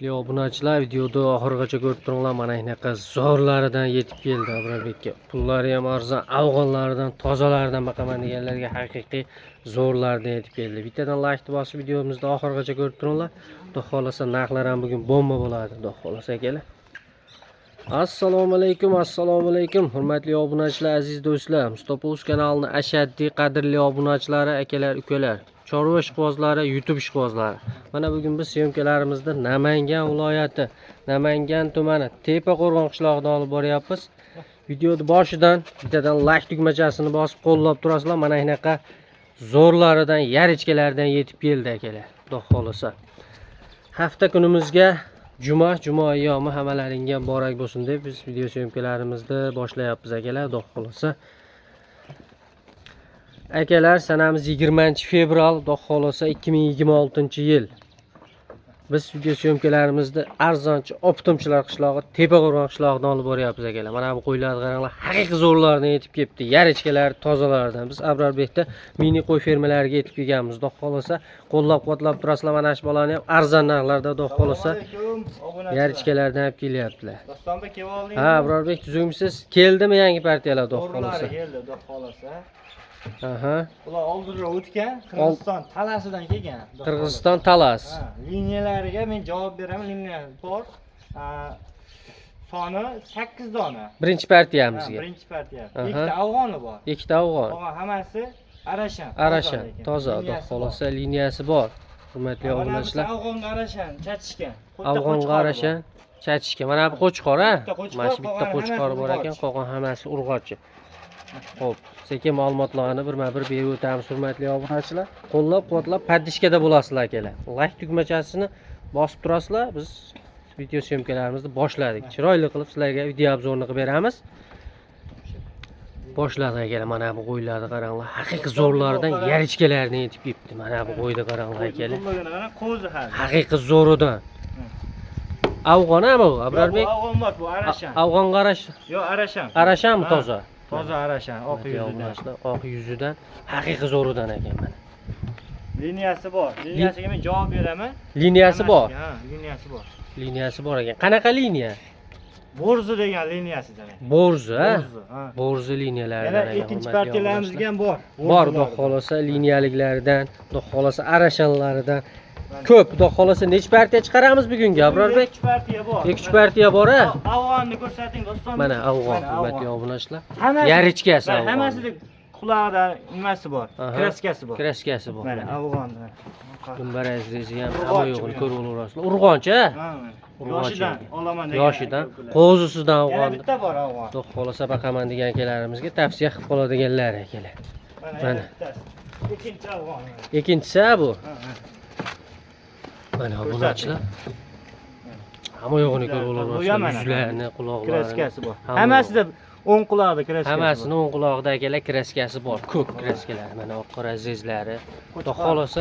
Obunachilar videoda oxirigacha ko'rib turinglar. Mana shunaqa zo'rlaridan yetib keldi Abrobekka. Pullari ham arzon, afg'onlaridan, tozalaridan baqaman deganlarga haqiqiy zo'rlardan yetib keldi. Bittadan like bosib videomizni oxirigacha ko'rib turinglar. Xudo xolasa narxlar ham bugun bomba bo'ladi. Xudo xolasa akalar. Assalomu alaykum, hurmatli obunachilar, aziz do'stlar. Mustafa Uz kanalining ashaddiy qadrli obunachilari, akalar, ukalar. Chorva ishqibozlari, YouTube ishqibozlari. Mana bugun biz syomkalarimizda Namangan viloyati, Namangan tumani Tepaqo'rg'on qishlog'idan olib boryapmiz. Videoni boshidan bittadan like tugmachasini bosib qo'llab turasizlar. Mana shunaqa zo'rlaridan, yarichkalardan yetib keldi akalar. Xudo xolasa. Hafta kunimizga Juma ayyomi hammalaringga muborak bo'lsin deb biz video syomkalarimizni boshlayapmiz akalar. Xudo xolasa. Akalar, sanamiz 20-fevral, Xudo xolasa 2026-yil. Biz video syomkalarimizni arzonchi Optimchilar qishlog'i, Tepaqo'rg'on qishlog'idan olib boryapmiz akalar. Mana bu qo'ylarni qaranglar, haqiqiy zo'rlardan yetib kelibdi. Yarichkalar, tozalardan. Biz Abrobekda mini qo'y fermalariga yetib kelganmiz. Xudo xolasa qo'llab-quvvatlab turasizlar. Mana shu bolani ham arzon narxlarda Xudo xolasa yarichkalardan olib kelyaptilar. Dostonbek kevoldingiz? Ha, Abrobek tuzungmisiz? Keldimi yangi partiyalar Xudo xolasa? Keldi, Xudo xolasa. Aha. Ular oldinroq o'tgan, Qirg'iziston talasidan kelgan. Qirg'iziston talas. Ha, liniyalariga men javob beraman. Liniya bor. Soni 8 dona. Birinchi partiyamizga. Birinchi partiya. Ikkita afg'oni bor. Ikkita afg'on. Qolgan hammasi arashan. Toza, Xudo xolasa liniyasi bor. Hurmatli obunachilar. Afg'onga arashan, chachishgan. Afg'onga arashan, chachishgan. Mana bu qo'chqor, ha? Mana shu bitta qo'chqor bor ekan, qolgan hammasi urg'ochi. Xo'p, sekin ma'lumotlarni birma-bir berib o'tamiz hurmatli obunachilar. Qo'llab-quvvatlab paddishkada bo'lasizlar akalar. Like tugmachasini bosib turasizlar. Biz video syomkalarimizni boshladik. Chiroyli qilib sizlarga video obzorini qilib beramiz. Boshladik akalar. Mana bu qo'ylarni qaranglar. Haqiqiy zo'rlardan yarichkalarni yetib kelibdi. Mana bu qo'yni qaranglar akalar. Qo'zi hali. Haqiqiy zo'ridan. Afg'on ham bu, Abrobek? Afg'on emas, bu arashan. Afg'onga arashan. Yo'q, arashan. Arashanmi toza? Toza arashan, oq yuzidan. Oq yuzidan, haqiqiy zo'ridan ekan mana. Liniyasi bor. Liniyasiga men javob beraman. Liniyasi bor. Ha, liniyasi bor. Liniyasi bor ekan. Qanaqa liniya? Borzi degan liniyasidan. Borzi, ha? Ha. Borzi liniyalaridan Yana ikkinchi partiyalarimiz ham bor. Bor, xudo xolasa liniyaliklaridan, xudo xolasa arashanlaridan. Ko'p, xudo xolasa necha partiya chiqaramiz bugungi Abrobek? 2 partiya bor. 2 partiya bor, ha? Afg'onni ko'rsating doston. Mana afg'on, hurmatli obunachilar. Hammasi Yarichkasi afg'on. Hammasida quloqda nimasi bor? Kraskasi bor. Kraskasi bor. Mana afg'onda. Dumbarazlisi ham hamma yo'g'ini ko'rib olasizlar. Urg'onchi, ha? Yoshidan olaman degan. Yoshidan, qo'zisidan Yana afg'on. bitta bor afg'on. Xudo xolasa baqaman degan akalarimizga tavsiya qilib qoladiganlar akalar. Mana bittasi. Ikkinchi afg'on. Ikkinchisi bu. Mana obunachilar. Hamma yo'g'ini ko'rib olasizlar. Yuzlarni, quloqlarini. Kraskasi bor. Hammasida o'ng quloqda kraskasi. Hammasini o'ng quloqida akalar kraskasi bor. Ko'k kraskalar. Mana oq qora zizlari. Xudo xolasa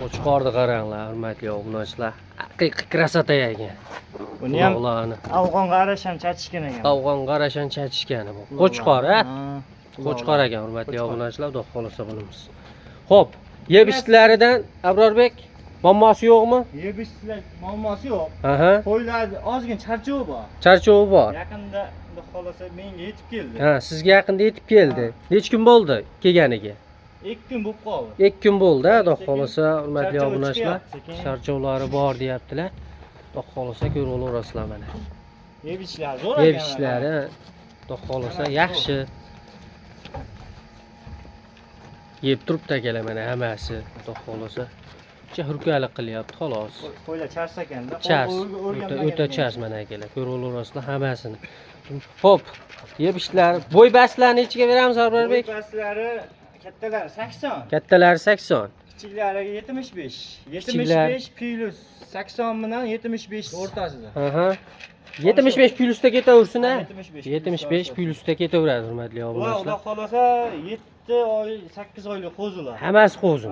qo'chqorni qaranglar, hurmatli obunachilar. Haqiqiy krasota ekan. Buni ham afg'onga arashan chachishgan ekan. Afg'onga arashan chachishgani bu. Qo'chqor, ha? Qo'chqor ekan, hurmatli obunachilar, xudo xolasa bunimiz. Xo'p, yeb ishtlaridan Abrorbek muammosi yo'qmi? Yeb ishlar muammosi yo'q. Aha. Qo'ylar ozgina charchovi bor. Charchovi bor. Yaqinda xudo xolasa menga yetib keldi. Ha, sizga yaqinda yetib keldi. Necha kun bo'ldi kelganiga? 2 kun bo'lib qoldi. 2 kun bo'ldi, xudo xolasa, hurmatli obunachilar. Charchovlari bor deyaptilar. Xudo xolasa ko'rib olasizlar mana. Yeb ishlar zo'r. Yeb ishlari xudo xolasa yaxshi. Yeb turibdi akalar mana hammasi, xudo xolasa. Hurkalik qilyapti xolos. Qo'ylar chars ekanda. Chars. O'ta chars mana akalar. Ko'rib olasizlar hammasini. Xo'p, yeb ishlari, bo'y bastlari nechiga beramiz Abrobek? Bo'y bastlari kattalari 80. Kattalari 80. Kichiklariga 75. 75 plus 80 bilan 75 o'rtasida. Aha. 75 plyusda ketaversin, ha? 75 plyusda ketaveradi hurmatli obunachilar. Xudo xolasa 7 oy, 8 oylik qo'zilar. Hammasi qo'zi.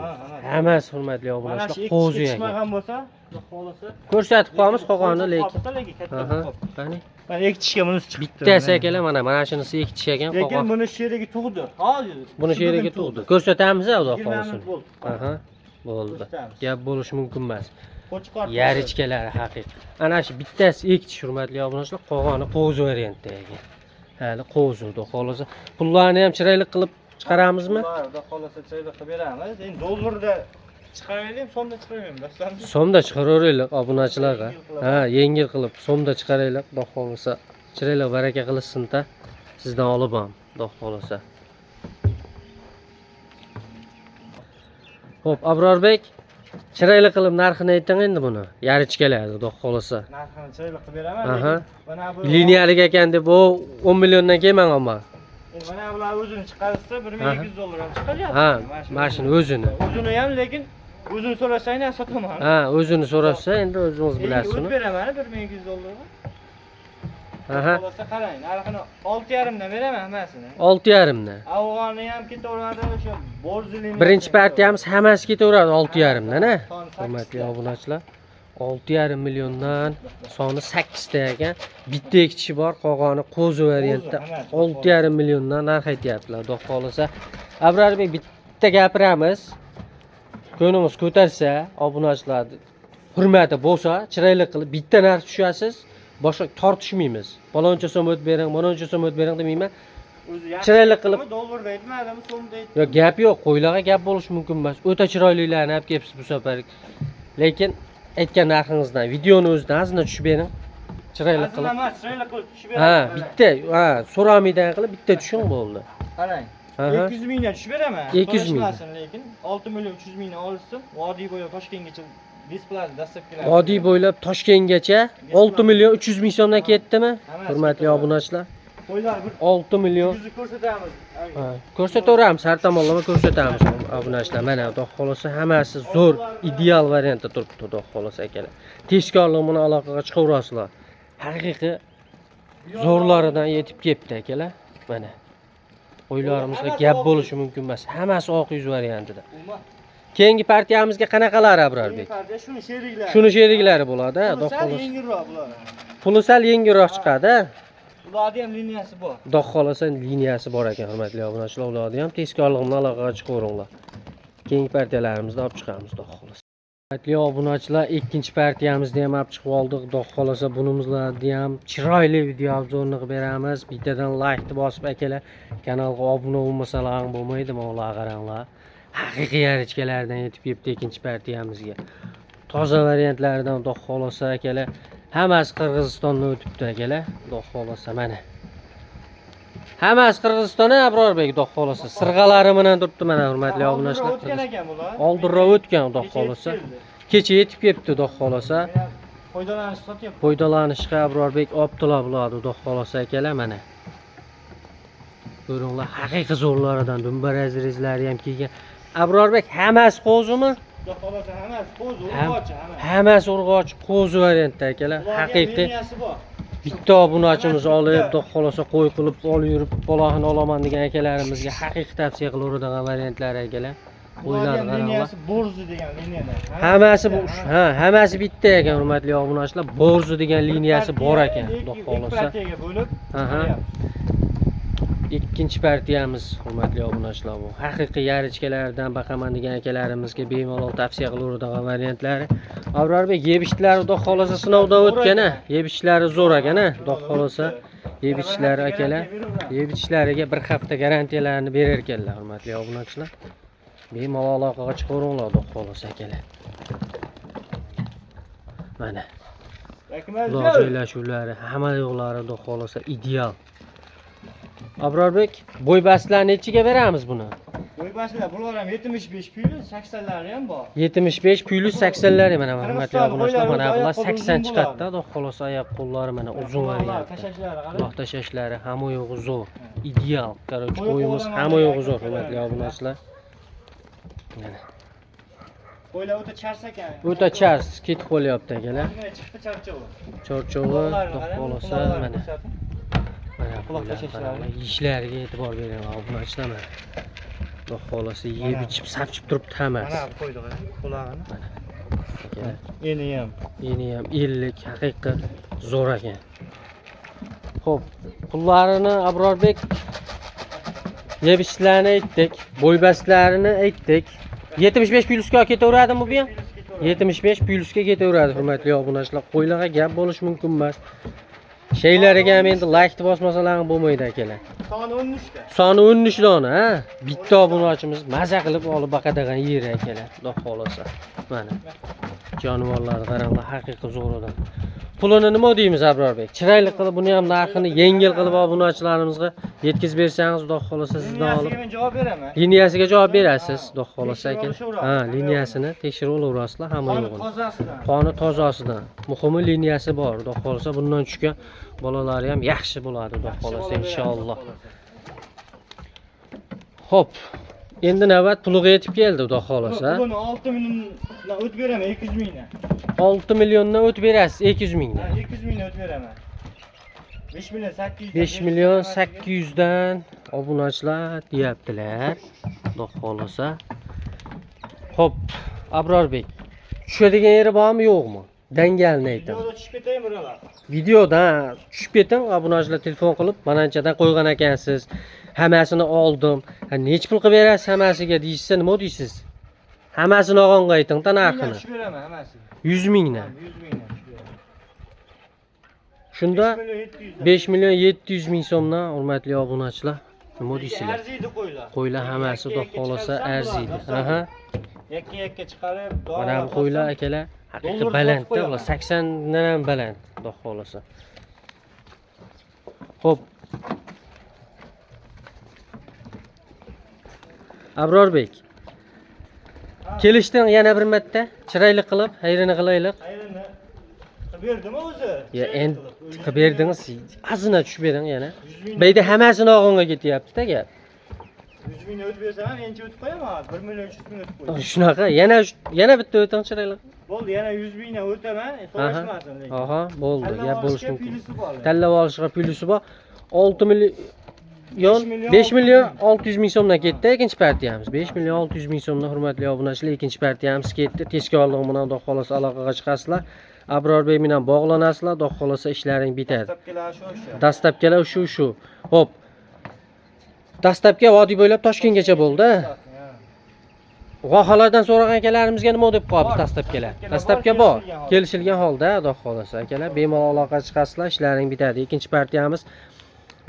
Hammasi hurmatli obunachilar, qo'zi ekan. Mana bo'lsa, xudo xolasa ko'rsatib qo'yamiz qolganini lekin. Aha. Qani? Mana ekitishga bunisi chiqibdi. Bittasi akalar mana shunisi ekitish ekan, qolgan. Lekin buni sherigi tug'di. Hozir. Buni sherigi tug'di. Ko'rsatamiz, xudo xolasa. Aha. Bo'ldi. Gap bo'lishi mumkin emas. Qo'chqor. Yarichkalari haqiqiy. Ana shu bittasi ikki hurmatli obunachilar, qolgani qo'z variantda ekan. Hali qo'zudi xolos. Pullarni ham chiroyli qilib chiqaramizmi? Xudo xolasa chiroyli qilib beramiz. Endi dollarda chiqaraveraylik, so'mda chiqaraveramiz. Dastlabki. So'mda chiqaraveraylik obunachilarga. Ha, yengil qilib so'mda chiqaraylik, xudo xolasa. Chiroyli baraka qilsin-da. Sizdan olib ham, xudo xolasa. Xo'p, Abrorbek, chiroyli qilib narxini ayting endi buni. Yarichkalarni, xudo xolasa. Narxini chiroyli qilib beraman. Aha. Mana bu Liniyalik ekan deb u 10 milliondan kelmang amma. mana bular o'zini chiqarsa 1200 dollar ham chiqaryapti. Ha, mashina o'zini. O'zini ham lekin o'zini so'rasang ham sotaman. Ha, o'zini so'rashsa endi o'zingiz bilasiz O'zib uni. beraman 1200 dollarga. Aha. Bo'lsa qarang, narxini 6,5 dan beraman hammasini. 6,5 dan. Afg'oni ham ketaveradi, o'sha Borzilin. Birinchi partiyamiz hammasi ketaveradi 6,5 dan, a? Hurmatli obunachilar. 6,5 milliondan soni 8 ta ekan. Bitta ikki kishi bor, qolgani qo'zi variantda 6,5 milliondan narx aytyaptilar. Xudo xolasa. Abrarbek bitta gapiramiz. Ko'nglimiz ko'tarsa, obunachilarni hurmati bo'lsa, chiroyli qilib bitta narx tushasiz. Boshqa tortishmaymiz. Paloncha so'm o't bering, manoncha so'm o't bering demayman. Chiroyli qilib dollarda aytmadimi, so'mda aytdim. Yo'q, gap yo'q. Qo'ylarga gap bo'lishi mumkin emas. O'ta chiroylilarni olib kelibsiz bu safar. Lekin aytgan narxingizdan videoni o'zidan azina tushib bering. Chiroyli qilib. Chiroyli qilib tushib Ha, beraman. bitta, ha, so'ramidan qilib bitta tushing bo'ldi. Qarang. Aha. 200 mingdan tushib beraman. 200 ming. So'rashmasin, lekin 6 million 300 mingdan olsin. Vodiy bo'ylab Toshkentgacha display dastlabkilar. Vodiy bo'ylab Toshkentgacha 6 million 300 ming so'mdan ketdimi? Hurmatli obunachilar. Qo'ylar bir 6 million. yuzni ko'rsatamiz. Ha, ko'rsataveramiz, har tomonlama ko'rsatamiz obunachilar. Mana xudo xolasa hammasi zo'r, ideal variantda turibdi, xudo xolasa akalar. Tezkorlik bilan aloqaga chiqaverasizlar. Haqiqiy zo'rlaridan yetib kelibdi akalar. Mana. Qo'ylarimizga gap bo'lishi mumkin emas. Hammasi oq yuz variantida. Keyingi partiyamizga qanaqalar Abrarbek? Shuni sheriklari. Shuni sheriklari bo'ladi, xudo Sal xolasa. yengilroq bular. Puli sal yengilroq chiqadi. Ularning ham liniyasi bor. Xudo xolasa liniyasi bor ekan, hurmatli obunachilar. Ularni ham tezkorlik bilan aloqaga chiqaveringlar. Keyingi partiyalarimizni olib chiqamiz, xudo xolasa. Hurmatli obunachilar, ikkinchi partiyamizni ham olib chiqib oldik. Xudo xolasa bunimizlarni ham chiroyli video obzorini qilib beramiz. Bittadan like bosib akalar, kanalga obuna bo'lmasalar ham bo'lmaydi, mana qaranglar. Haqiqiy yarichkalardan yetib kelibdi ikkinchi partiyamizga. Toza variantlaridan xudo xolasa akalar. Hammasi Qirg'izistondan o'tibdi akalar. Xudo xolasa mana. Hammasi Qirg'izistondan Abrorbek xudo xolasa. Sirg'alari bilan turibdi mana hurmatli obunachilar. O'tgan ekan bular. Oldinroq o'tgan xudo xolasa. Kecha yetib kelibdi xudo xolasa. Foydalanish sotyapti. Foydalanishga Abrorbek optilar bo'ladi xudo xolasa akalar mana. Ko'ringlar, haqiqiy zo'rlaridan dumbarazrizlari ham kelgan. Abrorbek hammasi qo'zimi? Xudo xolasa hammasi qo'z, urg'ochi hammasi. Hammasi urg'ochi qo'zi variantda akalar. Haqiqiy liniyasi bor. bitta obunachimiz olib, xudo xolasa qo'y qilib olib yurib, bolohini olaman degan akalarimizga haqiqiy tavsiya qilaveradigan variantlar akalar. Qo'ylar qaranglar. Liniyasi Borzu degan liniyada. Hammasi bu, ha, hammasi bitta ekan hurmatli obunachilar. Borzu degan liniyasi bor ekan, xudo xolasa. Partiyaga bo'lib. Aha. Ikkinchi partiyamiz hurmatli obunachilar bu. Haqiqiy yarichkalardan baqaman degan akalarimizga bemalol tavsiya qilaveradigan variantlari. Abrarbek yebishtlari xudo xolasa sinovdan o'tgan-a. Yebishlari zo'r ekan-a, xudo xolasa. Yebishlari akalar. Yebishlariga bir hafta garantiyalarini berar ekanlar hurmatli obunachilar. Bemalol aloqaga chiqaveringlar xudo xolasa akalar. Mana. Xudo joylashuvlari, hamma yo'qlari xudo xolasa ideal. Abrorbek, bo'ybastlar nechiga beramiz buni? Bo'ybastlar bular ham 75 plyus 80lari ham bor. 75 plyus 80lari mana hurmatli obunachilar, mana bular 80 chiqadi-da, xudo xolasa oyoq qo'llari mana uzun variant. Tashashlari qarang. Quloq tashashlari hamma yo'g'i zo'r. Ideal. Qarochi qo'yimiz hamma yo'g'i zo'r hurmatli obunachilar. Mana. Qo'ylar o'ta chars ekan. O'ta chars ketib qolyapti akalar. Mana chiqdi charchovi. Chorchovi, xudo xolasa mana. Mana quloq tashashlari. Ishlariga e'tibor bering obunachilar mana. Xudo xolasa yeb ichib sapchib turibdi hammasi. Mana qo'ydi qulog'ini. Mana. Akalar. Eni ham. Eni ham 50 haqiqiy zo'r ekan. Xo'p, pullarini Abrorbek yebishlarni aytdik, bo'ybastlarini aytdik. 75 plyusga ketaveradimi bu ham? 75 plyusga ketaveradi hurmatli obunachilar. Qo'ylarga gap bo'lish mumkin emas. Şeylariga ham endi like bosmasalar bo'lmaydi akalar. Soni 13 ta. Soni 13 dona, ha? Bitta obunachimiz maza qilib olib baqadagan yeri akalar, xudo xolasa. Mana. Jonivorlar qaranglar, haqiqiy zo'ridan. Pulini nima deymiz Abrorbek? Chiroyli qilib buni ham narxini yengil qilib obunachilarimizga yetkazib bersangiz, xudo xolasa sizdan olib. Men javob beraman. Liniyasiga javob berasiz, xudo xolasa aka. Ha, liniyasini tekshirib olaverasizlar hamma yo'g'ini. Qoni tozasidan. Muhimi liniyasi bor, xudo xolasa bundan tushgan bolalari ham yaxshi bo'ladi, xudo xolasa inshaalloh. Hop. Endi navbat puliga yetib keldi, xudo xolasa. Buni 6 milliondan o'tib beraman, 200 mingdan. 6 milliondan o'tib berasiz, 200 mingdan. 200 mingdan o'tib beraman. 5 million 800. 5 million 800 dan obunachilar deyaptilar. Xudo xolasa. Hop, Abrorbek. Tushadigan yeri bormi, yo'qmi? Dangalni aytaman. Videoda tushib ketaymi birolar? Videodan tushib keting, obunachilar telefon qilib, mananchadan qo'ygan ekansiz. Hammasini oldim. Ha, nech pul qilib berasiz hammasiga deysiz, nima deysiz? Hammasini olganga ayting-da narxini. Tushib beraman hammasiga. 100 mingdan. 100 mingdan tushib beraman. Shunda 5 million 700. 5 million 700 ming so'mdan hurmatli obunachilar. Nima deysizlar? Arziydi qo'ylar. Qo'ylar hammasi xudo xolasa arziydi. Aha. Yakka chiqarib, Mana bu qo'ylar akalar haqiqiy balandda, ular 80 dan ham baland, xudo xolasa. Xo'p. Abrorbek. Kelishding yana bir marta, chiroyli qilib, hayrini qilaylik. Hayrini qilib berdimi o'zi? Ya endi qilib berdingiz, azina tushib bering yana. Beyda hammasini og'onga ketyapti-da gap. 100 mingdan o'tib bersam ham encha o'tib qo'yaman. 1 million 300 ming o'tib qo'yaman. Shunaqa, yana bitta o'ting chiroyli. Bo'ldi, yana 100 mingdan o'taman, so'rashmasin lekin. Aha, bo'ldi, gap bo'lish mumkin. mumkin. Tanlab olishga plyusi bor. 6 million 5 million 600 ming so'mdan ketdi ikkinchi partiyamiz. 5 million 600 ming so'mdan hurmatli obunachilar ikkinchi partiyamiz ketdi. Tezkorlik bilan xudo xolasa aloqaga chiqasizlar. Abrorbek bilan bog'lanasizlar, xudo xolasa ishlaring bitadi. Dastlabkilar shu. Dastlabkilar shu. Hop. Dastlabki vodiy bo'ylab Toshkentgacha bo'ldi. Vohalardan so'ragan akalarimizga nima deb qo'yamiz dastlabkilar? Dastlabki bor. Kelishilgan holda, xudo xolasa akalar, bemalol aloqaga chiqasizlar, ishlaring bitadi. Ikkinchi partiyamiz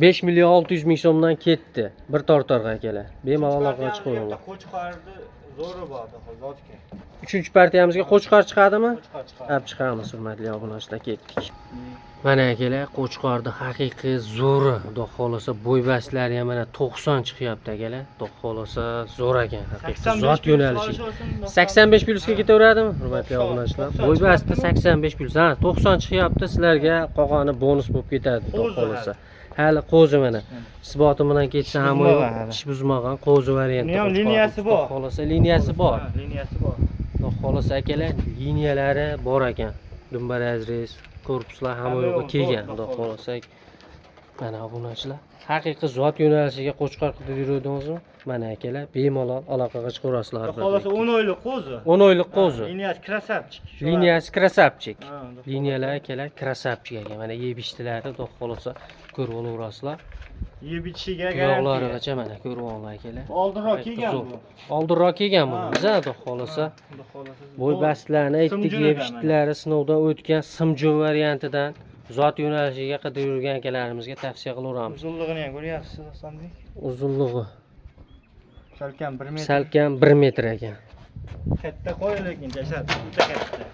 5 million 600 ming so'mdan ketdi. Bir tortorga akalar. Bemalol aloqaga chiqinglar. Qo'chqarni zo'ri bor, zotga. Uchinchi partiyamizga Qo'chqor chiqadimi? Qo'chqar chiqadi. Hab chiqamiz hurmatli obunachilar, ketdik. Mana akalar, Qo'chqorni haqiqiy zo'ri, xudo xolasa bo'ybastlari ham mana 90 chiqyapti akalar. Xudo xolasa zo'r ekan, haqiqiy zot yo'nalishi. 85 plyusga ketaveradimi hurmatli obunachilar? Bo'ybasti 85 plyus. Ha, 90 chiqyapti, sizlarga qolgani bonus bo'lib ketadi, xudo xolasa. Hali qo'zi mana. Isboti bilan ketsa ham ish buzmagan qo'zi varianti. Buni ham liniyasi bor. Xolasa liniyasi bor. Liniyasi bor. Xudo xolasa akalar, liniyalari bor ekan. Dumbar azres, korpuslar hamma yo'qqa kelgan, xudo xolasa. Mana obunachilar, haqiqiy zot yo'nalishiga Qo'chqor qilib yuruvdingizmi? Mana akalar, bemalol aloqaga chiqaverasizlar. Xudo xolasa 10 oylik qo'zi. 10 oylik qo'zi. Liniyasi krasavchik. Liniyasi krasavchik. Ha, Liniyalar akalar krasavchik ekan. Mana yeb ishtilari, xudo xolasa ko'rib olaverasizlar. Yeb ichiga Tuyoqlarigacha mana ko'rib olinglar akalar. Oldinroq kelgan bu. Oldinroq kelgan bu. Biza xudo xolasa Xudo xolasa. bo'ybastlarni aytdik, yeb ishtilari sinovdan o'tgan simjon variantidan zot yo'nalishiga qadar yurgan akalarimizga tavsiya qilaveramiz. Uzunligini ham ko'ryapsiz, Hasanbek. Uzunligi Salkam 1 metr. salkam 1 metr ekan. Katta qo'y lekin jasad juda katta.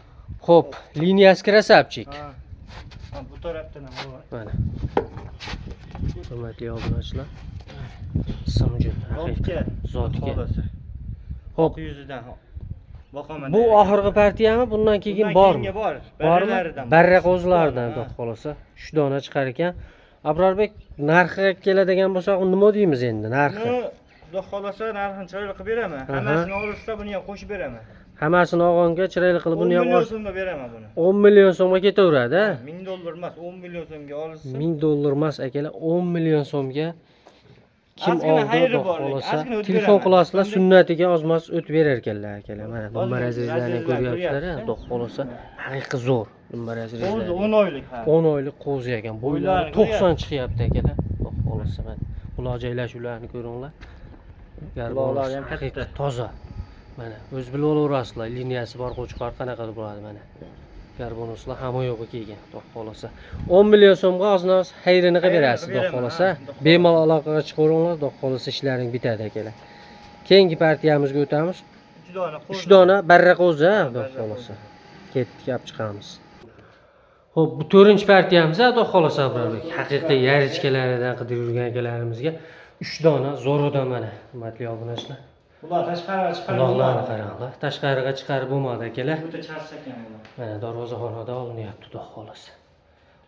Xo'p, liniyasi krasavchik. Ha. Bu tarafdan ham bor. Mana. Hurmatli obunachilar. Simjon haqiqiy zotga. Xo'p, Yuzidan boqaman. bu oxirgi partiyami? Bundan keyin bormi? Bor. Bormi? Barra qo'zlaridan, xudo xolasa. 3 dona chiqar ekan. Abrorbek, narxiga keladigan bo'lsak, nima deymiz endi narxi? Xudo xolasa narxini chiroyli qilib beraman. Hammasini olishsa buni ham qo'shib beraman. Hammasini olganga chiroyli qilib buni ham 10 million so'mga beraman buni. 10 million so'mga ketaveradi, ha? 1000 dollar emas, 10 million so'mga olishsa. 1000 dollar emas akalar, 10 million so'mga kim Ozgina oldi, xayri xudo bor, xolasa. ozgina o'tib Telefon beraman. qilasizlar, sunnatiga ozmas o'tib berar ekanlar akalar. Mana Dumbar azizlarni azizlarni ko'ryapsizlar, ko'ryapsiz, xudo xolasa. Haqiqiy zo'r Dumbar azizlar. Qo'zi 10 oylik ha. 10 oylik qo'zi ekan. Bo'ylari 90 chiqyapti akalar. Xudo xolasa mana. Ular joylashuvlarni ko'ringlar. Garbolar ham haqiqiy toza. Mana o'z bilib olaverasizlar. Liniyasi bor qo'chqor qanaqa bo'ladi mana. Garbonuslar hamma yo'g'i kelgan, xudo xolasa. 10 million so'mga oz-noz xayrini qilib berasiz, xudo xolasa. Bemalol aloqaga chiqaveringlar, xudo xolasa ishlaring bitadi akalar. Keyingi partiyamizga o'tamiz. 3 dona barra qo'zi, xudo xolasa. Ketdik, olib chiqamiz. Xo'p, bu 4-partiyamiz, xudo xolasa birodar. Haqiqiy yarichkalaridan qidirib yurgan akalarimizga 3 dona zo'rodan mana, hurmatli obunachilar. Bular tashqariga chiqarib Quloqlarni qaranglar. Tashqariga chiqarib bo'lmadi akalar. Bu yerda charchagan bular. Mana darvozaxonada olinyapti, xudo xolasa.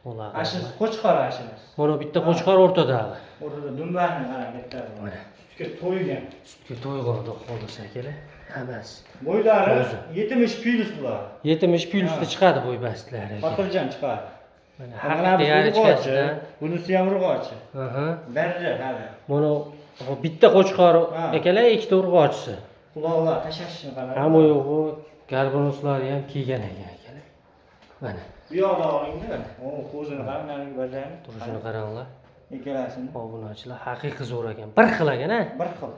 Ular. Ashiz qo'chqor ashimiz. Mana bitta qo'chqor o'rtadagi. O'rtada dumbarni harakatlar bor. Mana Sutga to'ygan. sutga to'yg'on, xudo xolasa akalar. Hammasi. Bo'ylari 70 plus bular. 70 plyusda chiqadi bo'y bastlari. Xotirjam chiqadi. Mana Mana haqiqiy yarichkasida. Bunisi ham urg'ochi. Aha. Barra hali. Mana bitta qo'chqor Ha. akalar, ikkita urg'ochisi. Quloqlar tashashni qarang. Hamma yo'g'i garbonoslari ham kiygan ekan akalar. Mana Bu yoqda olingda. O ko'zini qarang, nariga bajani. turishini qaranglar. Ikkalasini. Obunachilar haqiqiy zo'r ekan. Bir xil ekan-a. Bir xil.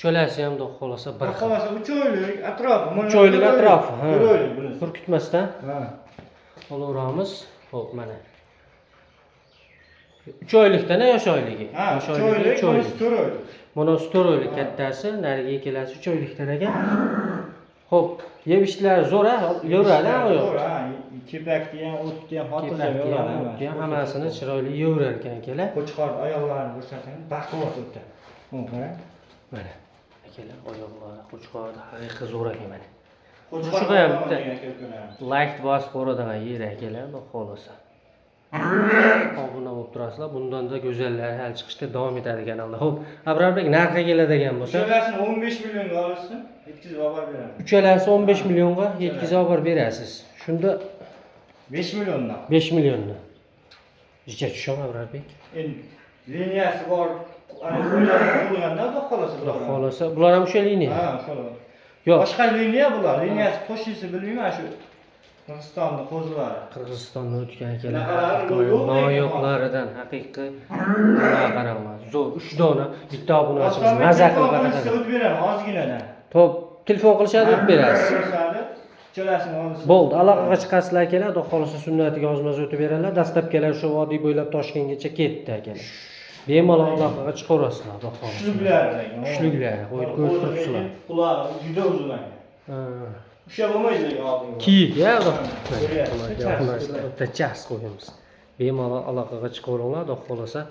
Cho'lasi ham xudo xolasa bir xil. Xolasa 3 oylik atrofi. 3 oylik atrofi, ha. 1 oylik bunisi. Bir kutmasdan Ha. olaveramiz. Xo'p, mana. 3 oylikdan yosh oyligi. Ha, Yosh 3 oyligi oylik, 3 oylik. bunisi 4 oylik. Mana 4 oylik kattasi, nariga ikkalasi 3 oylikdan ekan. Xo'p, yeb ishlari zo'r-a, yo'radi hamma yo'q. Zo'r, ha. Kepakni ham, o'tni ham, xotirjam Kepakni ham, yo'radi. o'tni ham hammasini chiroyli yeyverar ekan akalar. Qo'chqor oyoqlarini ko'rsating. Baquvvat o'tdi. Qarang. Mana akalar oyoqlari qo'chqorda haqiqiy zo'r ekan mana. Qo'chqor Shuga ham bitta bitta. like bosib ko'radigan yer akalar, xudo xolasa. Obuna bo'lib turasizlar. Bundan da go'zallari hal chiqishda davom etadi kanalda. Xo'p, Abrarbek narxga keladigan bo'lsa, Uchalasi 15 millionga olishsin, yetkazib olib beraman. uchalasi 15 millionga yetkazib olib berasiz. Shunda 5 milliondan. 5 millionni. Necha tusham Abrarbek? Endi liniyasi bor. Ana qo'ylar bo'lganda xudo xolasa. Xudo xolasa, bular ham o'sha liniya. Ha, xolos. Yo'q, Boshqa liniya bular. Liniyasi qo'shilsa bilmayman shu. Qirg'izistonning qo'zilari. Qirg'izistondan o'tgan Bunaqa akalar. Noyoqlaridan haqiqiy bular qaranglar. Zo'r 3 dona bitta obunachimiz maza qilib qilib beradi. o'tib beraman ozginadan. Xo'p, telefon qilishadi, o'tib berasiz. Cho'lasini olsin. Bo'ldi, aloqaga chiqasizlar akalar, xudo xolasa sunnatiga ozmaz o'tib beradilar. Dastlabkilar shu vodiy bo'ylab Toshkentgacha ketdi akalar. Bemalol aloqaga chiqaverasizlar, xudo xolasa. Kuchlilar. Kuchlilar, qo'yib ko'rib turibsizlar. Qulog'i juda uzun. Ha. Usha bo'lmaydi oldinga. Kiyik, ya, xudo. Ko'ryapsiz. Bitta chas qo'yamiz. Bemalol aloqaga chiqaveringlar, xudo xolasa.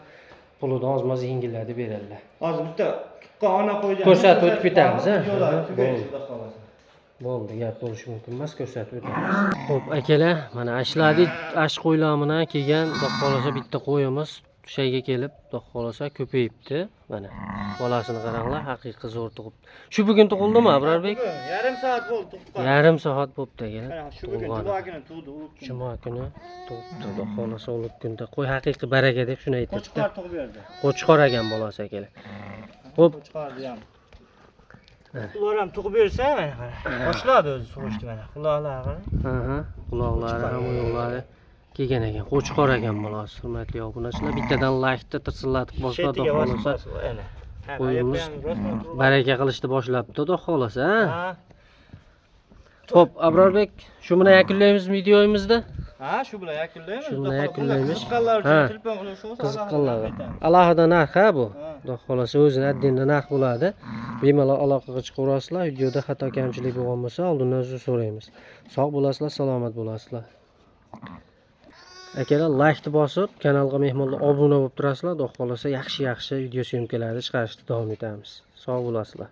Pulini ozmaz yengillatib beradilar. Hozir bitta tuqqan ona qo'ygan. Ko'rsatib o'tib ketamiz, ha? Bo'ldi. Bo'ldi, gap bo'lishi mumkin emas, ko'rsatib o'tamiz. Xo'p, akalar, mana ashladik, ash qo'ylarni kelgan, xudo xolasa bitta qo'yimiz shayga kelib, xudo xolasa ko'payibdi. Mana bolasini qaranglar, haqiqiy zo'r tug'ib. Shu bugun tug'ildimi, Abrarbek? Yarim soat bo'ldi tuqqan. Yarim soat bo'libdi akalar. Shu bugun juma kuni tug'di. Juma kuni tug'ibdi, xudo xolasa o'lik kunda. Qo'y haqiqiy baraka deb shuni aytibdi. Qo'chqor tug'ib berdi. Qo'chqor ekan bolasi akalar. Xo'p, Qo'chqorni ham. Ular ham tug'ib bersa, mana qara. Boshladi o'zi sug'ishdi mana. Quloqlari qarang. aha, quloqlari ham yo'qlari kelgan ekan. Qo'chqor ekan bolasi. Hurmatli obunachilar, bittadan like-ni tirsillatib boshladi, xudo xolasa. Qo'yimiz baraka qilishni boshlabdi, xudo xolasa, ha? Xo'p, Abrarbek, shu bilan yakunlaymiz videoyimizni. Ha, shu bilan yakunlaymiz. Shu bilan yakunlaymiz. Qiziqqanlar Ha. uchun telefon qilish bo'lsa, Qiziqqanlar. Alohida narx ha bu. Xudo xolasa o'zini addinda narx bo'ladi. Bemalol aloqaga chiqaverasizlar. Videoda xato kamchilik bo'lgan bo'lsa, oldindan uzr so'raymiz. Sog' bo'lasizlar, salomat bo'lasizlar. Akalar, like-ni bosib, kanalga mehmonlar obuna bo'lib turasizlar. Xudo xolasa yaxshi video syomkalarni chiqarishda davom etamiz. Sog' bo'lasizlar.